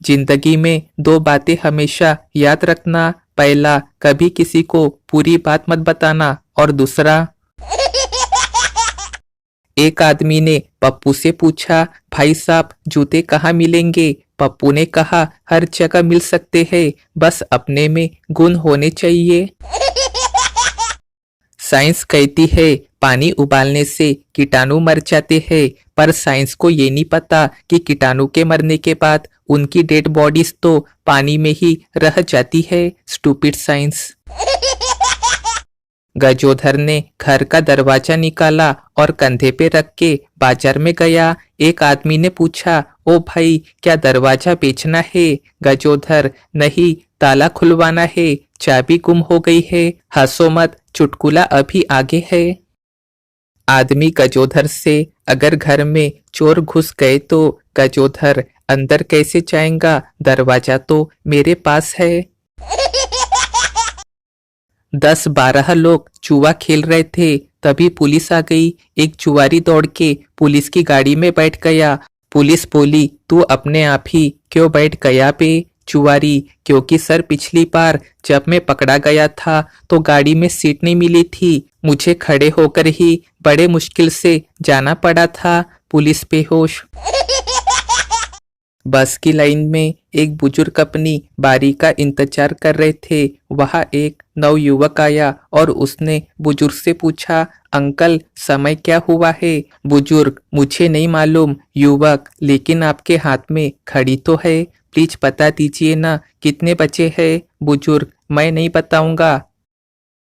जिंदगी में दो बातें हमेशा याद रखना। पहला, कभी किसी को पूरी बात मत बताना, और दूसरा। एक आदमी ने पप्पू से पूछा, भाई साहब जूते कहाँ मिलेंगे? पप्पू ने कहा, हर जगह मिल सकते हैं, बस अपने में गुण होने चाहिए। साइंस कहती है पानी उबालने से कीटाणु मर जाते हैं, पर साइंस को ये नहीं पता कि कीटाणु के मरने के बाद उनकी डेड बॉडीज तो पानी में ही रह जाती है। Stupid science. गजोधर ने घर का दरवाजा निकाला और कंधे पे रख के बाजार में गया। एक आदमी ने पूछा, ओ भाई क्या दरवाजा बेचना है? गजोधर, नहीं, ताला खुलवाना है, चाबी गुम हो गई है। हंसो मत, चुटकुला अभी आगे है। आदमी गजोधर से, अगर घर में चोर घुस गए तो? गजोधर, अंदर कैसे जाएगा? दरवाजा तो मेरे पास है। 10-12 लोग जुआ खेल रहे थे, तभी पुलिस आ गई। एक जुआरी दौड़ के पुलिस की गाड़ी में बैठ गया। पुलिस बोली, तू अपने आप ही क्यों बैठ गया बे? जुआरी, क्योंकि सर पिछली बार जब मैं पकड़ा गया था तो गाड़ी में सीट नहीं मिली थी, मुझे खड़े होकर ही बड़े मुश्किल से जाना पड़ा था। पुलिस बेहोश। बस की लाइन में एक बुजुर्ग अपनी बारी का इंतजार कर रहे थे। वहां एक नवयुवक आया और उसने बुजुर्ग से पूछा, अंकल समय क्या हुआ है? बुजुर्ग, मुझे नहीं मालूम। युवक, लेकिन आपके हाथ में घड़ी तो है, प्लीज बता दीजिए ना कितने बचे हैं? बुजुर्ग, मैं नहीं बताऊंगा।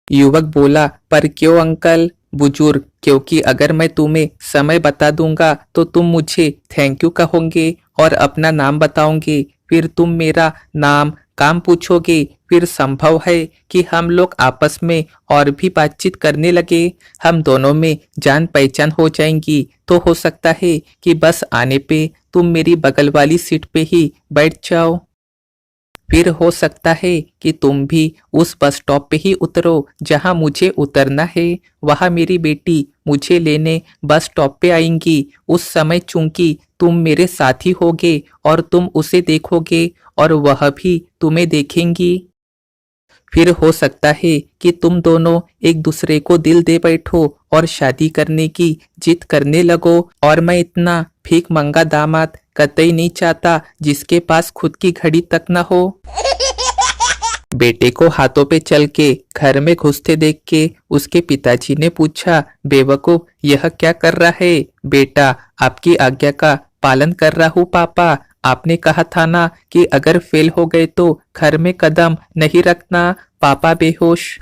युवक बोला, पर क्यों अंकल? बुजुर्ग, क्योंकि अगर मैं तुम्हें समय बता दूंगा तो तुम मुझे थैंक यू कहोगे और अपना नाम बताओगे, फिर तुम मेरा नाम काम पूछोगे, फिर संभव है कि हम लोग आपस में और भी बातचीत करने लगे, हम दोनों में जान पहचान हो जाएंगी। तो हो सकता है कि बस आने पे तुम मेरी बगल वाली सीट पे ही बैठ जाओ। फिर हो सकता है कि तुम भी उस बस स्टॉप पे ही उतरो जहां मुझे उतरना है। वहां मेरी बेटी मुझे लेने बस स्टॉप पे आएंगी। उस समय चूंकि तुम मेरे साथी होगे और तुम उसे देखोगे और वह भी तुम्हें देखेंगी। फिर हो सकता है कि तुम दोनों एक दूसरे को दिल दे बैठो और शादी करने की जिद करने लगो। और मैं इतना भीख मंगा दामाद कतई नहीं चाहता जिसके पास खुद की घड़ी तक न हो। बेटे को हाथों पे चल के घर में घुसते देख के उसके पिताजी ने पूछा, बेवकूफ यह क्या कर रहा है? बेटा, आपकी आज्ञा का पालन कर रहा हूँ पापा। आपने कहा था ना कि अगर फेल हो गए तो घर में कदम नहीं रखना। पापा बेहोश।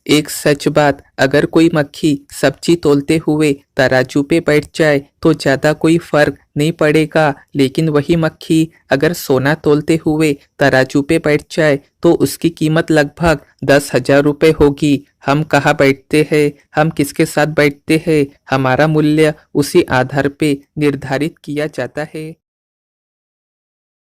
एक सच बात, अगर कोई मक्खी सब्जी तोलते हुए तराजू पे बैठ जाए तो ज्यादा कोई फर्क नहीं पड़ेगा, लेकिन वही मक्खी अगर सोना तोलते हुए तराजू पे बैठ जाए तो उसकी कीमत लगभग 10,000 रुपये होगी। हम कहाँ बैठते हैं, हम किसके साथ बैठते हैं, हमारा मूल्य उसी आधार पे निर्धारित किया जाता है।